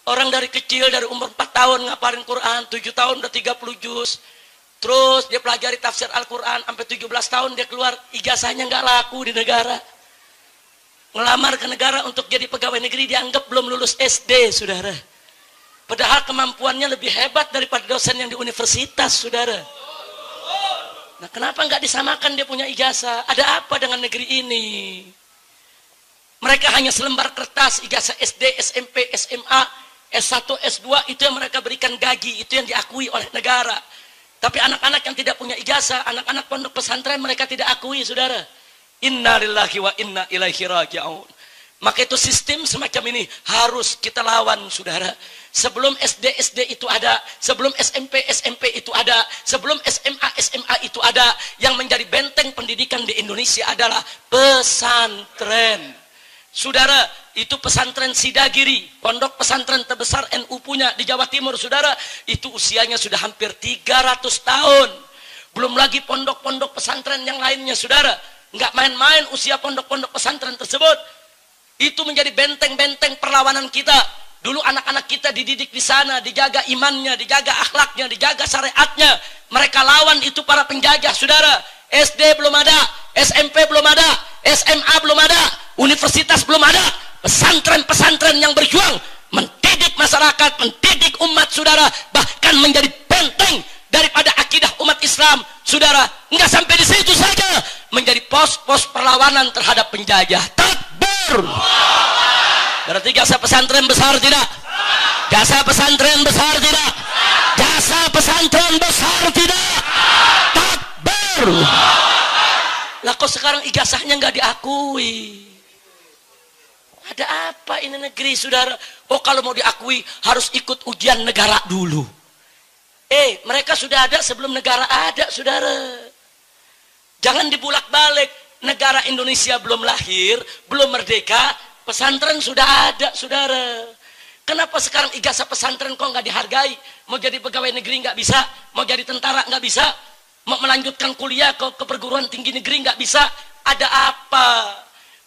Orang dari kecil, dari umur 4 tahun ngapalin Quran, 7 tahun udah 30 juz. Terus dia pelajari tafsir Al-Quran, sampai 17 tahun dia keluar, ijazahnya nggak laku di negara. Ngelamar ke negara untuk jadi pegawai negeri, dianggap belum lulus SD, saudara. Padahal kemampuannya lebih hebat daripada dosen yang di universitas, saudara. Nah, kenapa nggak disamakan dia punya ijazah? Ada apa dengan negeri ini? Mereka hanya selembar kertas, ijazah SD, SMP, SMA, S1, S2, itu yang mereka berikan gaji, itu yang diakui oleh negara. Tapi anak-anak yang tidak punya ijazah, anak-anak pondok pesantren, mereka tidak akui, saudara. Inna lillahi wa inna ilaihi raji'un. Maka itu sistem semacam ini harus kita lawan, saudara. Sebelum SD itu ada, sebelum SMP itu ada, sebelum SMA itu ada. Yang menjadi benteng pendidikan di Indonesia adalah pesantren. Saudara, itu pesantren Sidagiri, pondok pesantren terbesar NU punya di Jawa Timur, saudara. Itu usianya sudah hampir 300 tahun. Belum lagi pondok-pondok pesantren yang lainnya, saudara. Nggak main-main usia pondok-pondok pesantren tersebut. Itu menjadi benteng-benteng perlawanan kita. Dulu anak-anak kita dididik di sana, dijaga imannya, dijaga akhlaknya, dijaga syariatnya. Mereka lawan itu para penjajah, saudara. SD belum ada, SMP belum ada, SMA belum ada, universitas belum ada. Pesantren-pesantren yang berjuang mendidik masyarakat, mendidik umat, saudara, bahkan menjadi benteng daripada akidah umat Islam, saudara. Enggak sampai di situ saja, menjadi pos-pos perlawanan terhadap penjajah. Takbir. Berarti jasa pesantren besar tidak? Jasa pesantren besar tidak? Jasa pesantren besar tidak? Takbir. Lah kok sekarang ijazahnya nggak diakui? Ada apa ini negeri, saudara? Oh, kalau mau diakui harus ikut ujian negara dulu. Mereka sudah ada sebelum negara ada, saudara. Jangan dibulak-balik. Negara Indonesia belum lahir, belum merdeka, pesantren sudah ada, saudara. Kenapa sekarang ijazah pesantren kok nggak dihargai? Mau jadi pegawai negeri nggak bisa, mau jadi tentara nggak bisa, mau melanjutkan kuliah ke perguruan tinggi negeri nggak bisa. Ada apa?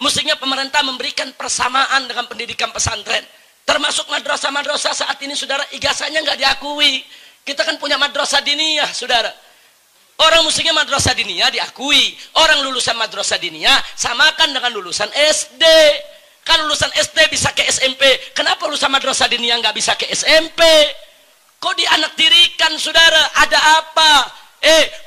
Mestinya pemerintah memberikan persamaan dengan pendidikan pesantren. Termasuk madrasah-madrasah saat ini, saudara, ijazahnya nggak diakui. Kita kan punya madrasah diniyah, saudara. Orang mestinya madrasah diniyah diakui. Orang lulusan madrasah diniyah samakan dengan lulusan SD. Kan lulusan SD bisa ke SMP. Kenapa lulusan madrasah diniyah nggak bisa ke SMP? Kok dianaktirikan, saudara? Ada apa?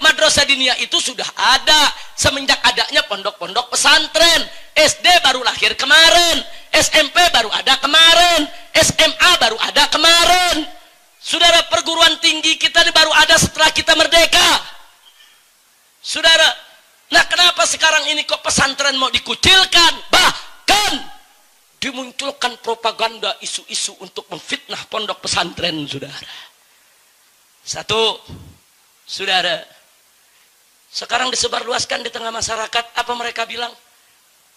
Madrasah diniyah itu sudah ada semenjak adanya pondok-pondok pesantren. SD baru lahir kemarin, SMP baru ada kemarin, SMA baru ada kemarin. Saudara, perguruan tinggi kita ini baru ada setelah kita merdeka. Saudara, nah kenapa sekarang ini kok pesantren mau dikucilkan? Bahkan dimunculkan propaganda isu-isu untuk memfitnah pondok pesantren, saudara. Satu, saudara, sekarang disebarluaskan di tengah masyarakat, apa mereka bilang?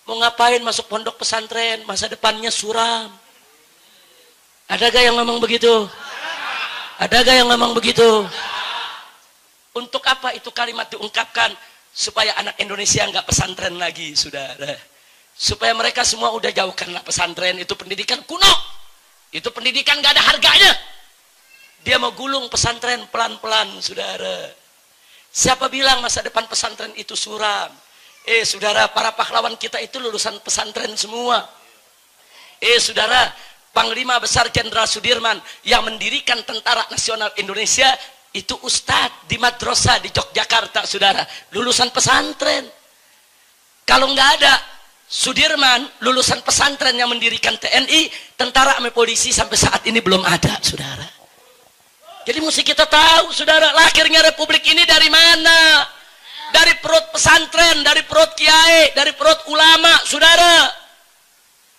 Mau ngapain masuk pondok pesantren? Masa depannya suram. Ada gak yang ngomong begitu? Ada gak yang ngomong begitu? Untuk apa itu kalimat diungkapkan? Supaya anak Indonesia nggak pesantren lagi, saudara. Supaya mereka semua udah jauhkanlah pesantren. Itu pendidikan kuno. Itu pendidikan nggak ada harganya. Dia mau gulung pesantren pelan-pelan, saudara. Siapa bilang masa depan pesantren itu suram? Saudara, para pahlawan kita itu lulusan pesantren semua. Saudara, Panglima Besar Jenderal Sudirman yang mendirikan Tentara Nasional Indonesia itu ustadz di madrasah di Yogyakarta, saudara, lulusan pesantren. Kalau nggak ada Sudirman, lulusan pesantren yang mendirikan TNI, tentara sama polisi sampai saat ini belum ada, saudara. Jadi mesti kita tahu, saudara, lahirnya republik ini dari mana? Dari perut pesantren, dari perut kiai, dari perut ulama, saudara.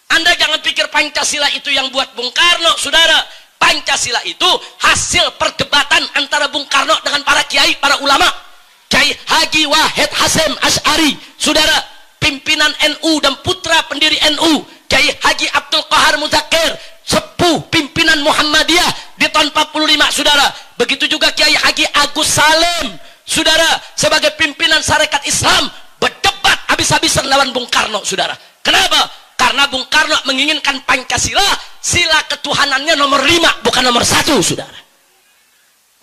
Anda jangan pikir Pancasila itu yang buat Bung Karno, saudara. Pancasila itu hasil perdebatan antara Bung Karno dengan para kiai, para ulama. Kiai Haji Wahid Hasyim Asy'ari, saudara, pimpinan NU dan putra pendiri NU. Kiai Haji Abdul Qahar Muzakir, sepuh pimpinan Muhammadiyah di tahun 45, saudara. Begitu juga Kiai Haji Agus Salim, saudara, sebagai pimpinan Sarekat Islam, berdebat habis-habisan lawan Bung Karno, saudara. Kenapa? Karena Bung Karno menginginkan Pancasila, sila ketuhanannya nomor 5, bukan nomor 1, saudara.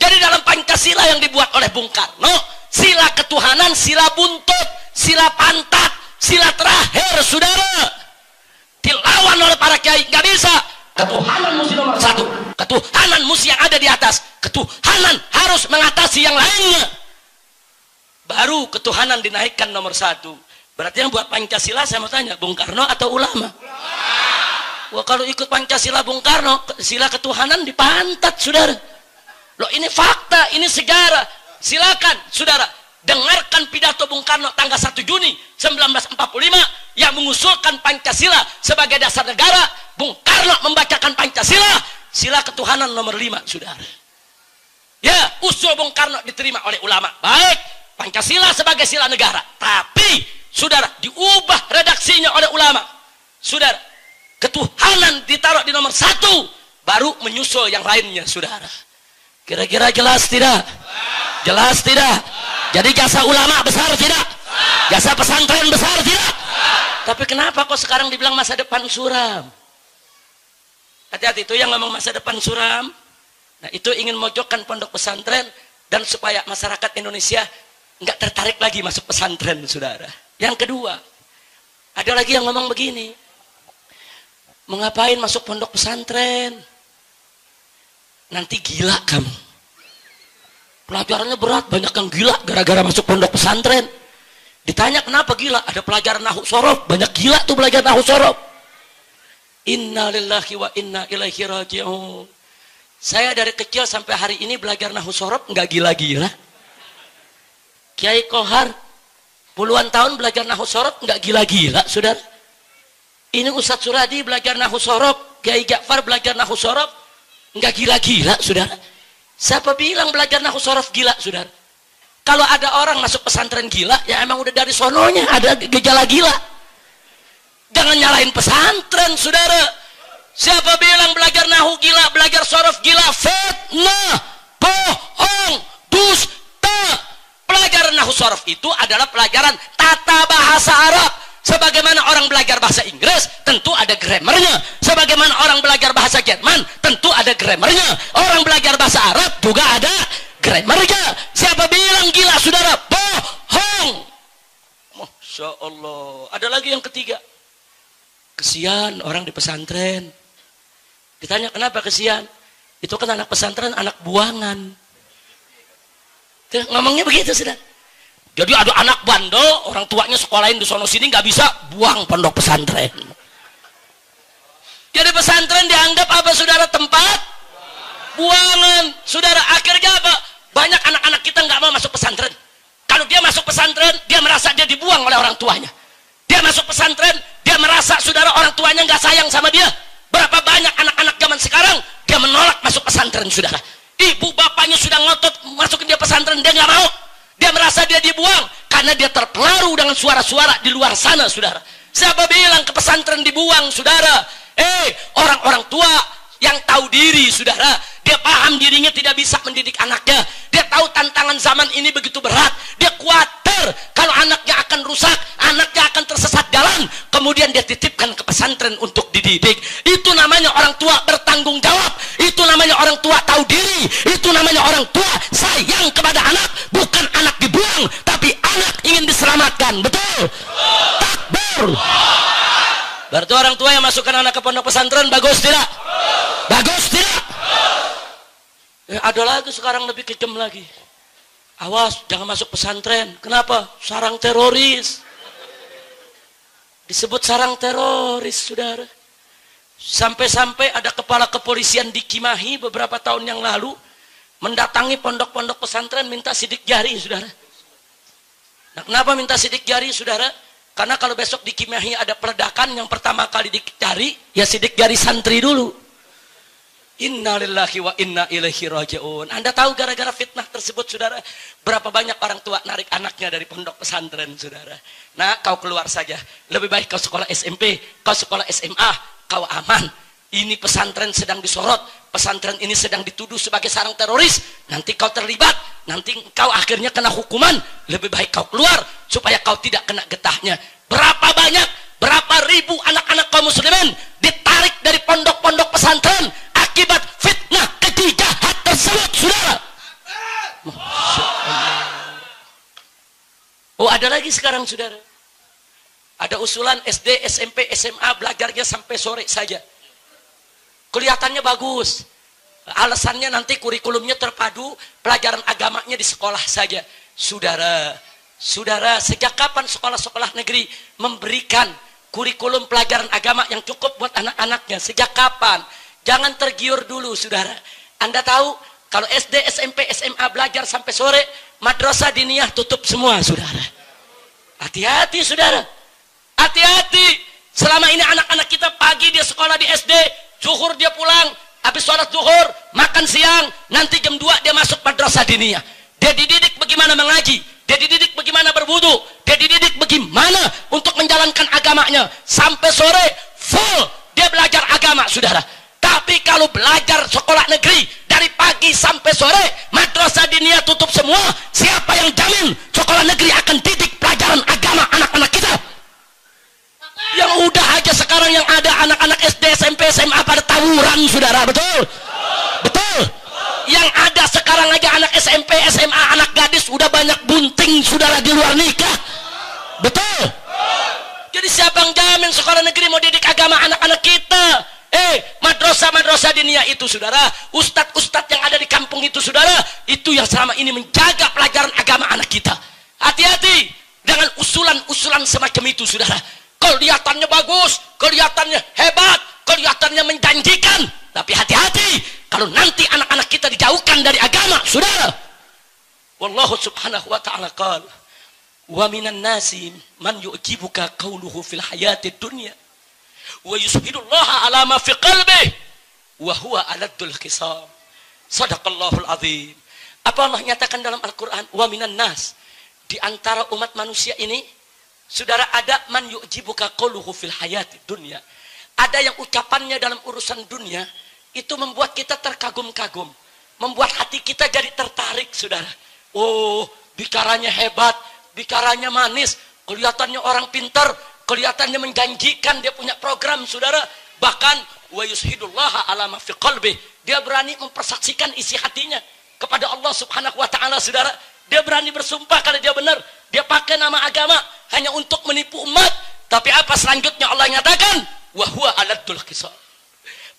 Jadi dalam Pancasila yang dibuat oleh Bung Karno, sila ketuhanan, sila buntut, sila pantat, sila terakhir, saudara. Dilawan oleh para kiai, nggak bisa. Ketuhanan mesti nomor 1. Ketuhanan mesti yang ada di atas. Ketuhanan harus mengatasi yang lainnya. Baru ketuhanan dinaikkan nomor 1. Berarti yang buat Pancasila, saya mau tanya, Bung Karno atau ulama? Wah, kalau ikut Pancasila Bung Karno, sila ketuhanan di pantat, saudara. Loh, ini fakta, ini sejarah. Silakan, saudara, dengarkan pidato Bung Karno tanggal 1 Juni 1945 yang mengusulkan Pancasila sebagai dasar negara. Bung Karno membacakan Pancasila, sila ketuhanan nomor 5, saudara. Ya, usul Bung Karno diterima oleh ulama. Baik, Pancasila sebagai sila negara. Tapi, saudara, diubah redaksinya oleh ulama. Saudara, ketuhanan ditaruh di nomor 1, baru menyusul yang lainnya, saudara. Kira-kira jelas tidak? Jelas tidak? Jadi jasa ulama besar tidak? Jasa pesantren besar tidak? Tapi kenapa kok sekarang dibilang masa depan suram? Hati-hati, itu yang ngomong masa depan suram. Nah, itu ingin mojokkan pondok pesantren dan supaya masyarakat Indonesia nggak tertarik lagi masuk pesantren, saudara. Yang kedua, ada lagi yang ngomong begini, mengapain masuk pondok pesantren? Nanti gila kamu. Pelajarannya berat, banyak yang gila gara-gara masuk pondok pesantren. Ditanya kenapa gila? Ada pelajaran nahwu sorof, banyak gila tuh belajar nahwu sorof. Inna lillahi wa inna ilaihi raji'un. Saya dari kecil sampai hari ini belajar nahwu sorof nggak gila-gila. Kiai Kohar puluhan tahun belajar nahwu sorof nggak gila-gila, saudara. Ini Ustadz Suradi belajar nahwu sorof, Kiai Ja'far belajar nahwu sorof nggak gila-gila, saudara. Siapa bilang belajar nahwu sorof gila, saudara? Kalau ada orang masuk pesantren gila, ya emang udah dari sononya ada gejala gila. Jangan nyalahin pesantren, saudara. Siapa bilang belajar nahwu gila, belajar sorof gila? Fitnah, bohong, dusta. Pelajaran nahwu sorof itu adalah pelajaran tata bahasa Arab. Sebagaimana orang belajar bahasa Inggris, tentu ada grammarnya. Sebagaimana orang belajar bahasa Jerman, tentu ada grammarnya. Orang belajar bahasa Arab juga ada grammarnya. Siapa bilang gila, saudara? Bohong. Masya Allah. Ada lagi yang ketiga. Kesian orang di pesantren. Ditanya kenapa kesian? Itu kan anak pesantren, anak buangan. Ngomongnya begitu, saudara. Jadi ada anak bandel, orang tuanya sekolahin di sono sini nggak bisa, buang pondok pesantren. Jadi pesantren dianggap apa, saudara? Tempat buangan. Saudara, akhirnya apa? Banyak anak-anak kita nggak mau masuk pesantren. Kalau dia masuk pesantren, dia merasa dia dibuang oleh orang tuanya. Dia masuk pesantren, dia merasa, saudara, orang tuanya nggak sayang sama dia. Berapa banyak anak-anak zaman sekarang dia menolak masuk pesantren, saudara. Ibu bapaknya sudah ngotot masukin dia pesantren, dia nggak mau. Dia merasa dia dibuang karena dia terpengaruh dengan suara-suara di luar sana, saudara. Siapa bilang ke pesantren dibuang, saudara? Orang-orang tua yang tahu diri, saudara. Dia paham dirinya tidak bisa mendidik anaknya. Dia tahu tantangan zaman ini begitu berat. Dia khawatir kalau anaknya akan rusak, anaknya akan tersesat jalan. Kemudian dia titipkan ke pesantren untuk dididik. Itu namanya orang tua bertanggung jawab. Itu namanya orang tua tahu diri. Itu namanya orang tua sayang kepada anak. Bukan anak dibuang, tapi anak ingin diselamatkan. Betul? Takbir. Berarti orang tua yang masukkan anak ke pondok pesantren bagus tidak? Bagus tidak? Ada lagi sekarang lebih kejam lagi. Awas, jangan masuk pesantren. Kenapa? Sarang teroris. Disebut sarang teroris, saudara. Sampai-sampai ada kepala kepolisian di Cimahi beberapa tahun yang lalu mendatangi pondok-pondok pesantren minta sidik jari, saudara. Nah, kenapa minta sidik jari, saudara? Karena kalau besok di Cimahi ada peledakan, yang pertama kali dicari ya sidik jari santri dulu. Inna lillahi wa inna ilaihi raji'un. Anda tahu gara-gara fitnah tersebut, saudara, berapa banyak orang tua narik anaknya dari pondok pesantren, saudara. Nah, kau keluar saja. Lebih baik kau sekolah SMP, kau sekolah SMA, kau aman. Ini pesantren sedang disorot, pesantren ini sedang dituduh sebagai sarang teroris. Nanti kau terlibat, nanti kau akhirnya kena hukuman. Lebih baik kau keluar supaya kau tidak kena getahnya. Berapa banyak berapa ribu anak-anak kaum muslimin ditarik dari pondok-pondok pesantren akibat fitnah keji jahat tersebut, saudara. Masya Allah. Oh, ada lagi sekarang, saudara. Ada usulan SD, SMP, SMA belajarnya sampai sore saja. Kelihatannya bagus. Alasannya nanti kurikulumnya terpadu, pelajaran agamanya di sekolah saja. Saudara, sejak kapan sekolah-sekolah negeri memberikan kurikulum pelajaran agama yang cukup buat anak-anaknya? Sejak kapan? Jangan tergiur dulu, saudara. Anda tahu, kalau SD, SMP, SMA belajar sampai sore, madrasah diniyah tutup semua, saudara. Hati-hati, saudara. Hati-hati. Selama ini anak-anak kita pagi dia sekolah di SD, zuhur dia pulang, habis sholat zuhur, makan siang, nanti jam 2 dia masuk madrasah diniyah. Dia dididik bagaimana mengaji, dia dididik bagaimana berwudu, dia dididik bagaimana untuk menjalankan agamanya. Sampai sore full dia belajar agama, saudara. Tapi kalau belajar sekolah negeri dari pagi sampai sore, madrasah diniyah tutup semua, siapa yang jamin sekolah negeri akan didik pelajaran agama anak-anak kita? Yang udah aja sekarang yang ada anak-anak SD, SMP, SMA pada tawuran, saudara. Betul? Betul? Yang ada sekarang aja anak SMP, SMA, anak gadis udah banyak bunting, saudara, di luar nikah. Betul? Jadi siapa yang jamin sekolah negeri mau didik agama anak-anak kita? Madrasah diniyah itu, saudara, ustadz-ustadz yang ada di kampung itu, saudara, itu yang selama ini menjaga pelajaran agama anak kita. Hati-hati dengan usulan-usulan semacam itu, saudara. Kelihatannya bagus, kelihatannya hebat, kelihatannya menjanjikan, tapi hati-hati kalau nanti anak-anak kita dijauhkan dari agama, saudara. Wallahu subhanahu wa ta'ala qala, wa minan nasi man yu'jibuka qawluhu fil hayati dunya wa yushidullaha ala ma fi qalbihi wa huwa aladul khisam. Sadaqallahul azim. Apa Allah nyatakan dalam Al-Quran? Wa minan nas, di antara umat manusia ini, saudara, ada man yu'jibuka qawluhu fil hayati dunya. Ada yang ucapannya dalam urusan dunia itu membuat kita terkagum-kagum, membuat hati kita jadi tertarik, saudara. Oh, bicaranya hebat, bicaranya manis, kelihatannya orang pintar, kelihatannya menjanjikan, dia punya program, saudara. Bahkan wa yushidullaha ala ma fi qalbi, dia berani mempersaksikan isi hatinya kepada Allah Subhanahu wa taala, saudara. Dia berani bersumpah kalau dia benar, dia pakai nama agama hanya untuk menipu umat. Tapi apa selanjutnya Allah nyatakan? Wa huwa aladul khisam.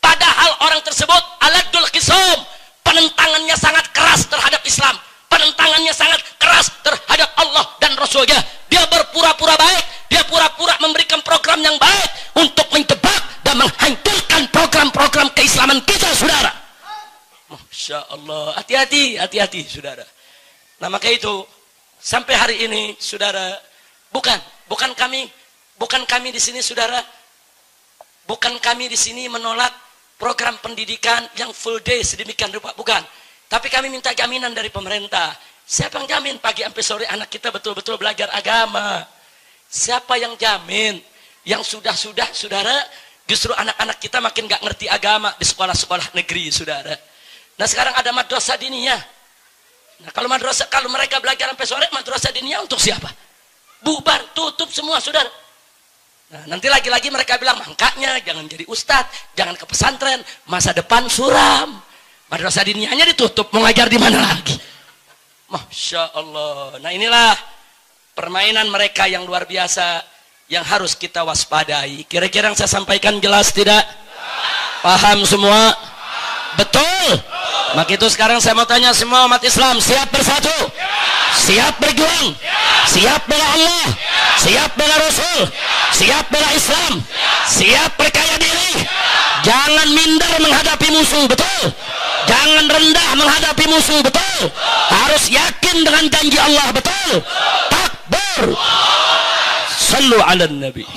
Padahal orang tersebut aladul khisam, penentangannya sangat keras terhadap Islam, penentangannya sangat keras terhadap Allah dan Rasulnya. Dia berpura-pura baik, dia pura-pura memberikan program yang baik untuk menjebak dan menghancurkan program-program keislaman kita, saudara. Masya Allah. Hati-hati, saudara. Nah, maka itu sampai hari ini, saudara, bukan kami di sini, saudara, bukan kami di sini menolak program pendidikan yang full day sedemikian rupa, bukan. Tapi kami minta jaminan dari pemerintah. Siapa yang jamin pagi sampai sore anak kita betul-betul belajar agama? Siapa yang jamin? Yang sudah, saudara, justru anak-anak kita makin gak ngerti agama di sekolah-sekolah negeri, saudara. Nah, sekarang ada madrasah diniyah. Nah, kalau mereka belajar sampai sore, madrasah diniyah untuk siapa? Bubar, tutup semua, saudara. Nah, nanti lagi-lagi mereka bilang, makanya jangan jadi ustadz, jangan ke pesantren, masa depan suram. Madrasah diniyahnya ditutup, mau ngajar di mana lagi? Masya Allah. Nah, inilah permainan mereka yang luar biasa yang harus kita waspadai. Kira-kira yang saya sampaikan jelas tidak? Paham semua? Betul? Maka itu sekarang saya mau tanya semua umat Islam, siap bersatu? Siap berjuang? Siap bela Allah? Siap bela Rasul? Siap bela Islam? Siap percaya diri? Jangan minder menghadapi musuh, betul? Jangan rendah menghadapi musuh, betul? Harus yakin dengan janji Allah, betul? Takbir. Sallu ala Nabi.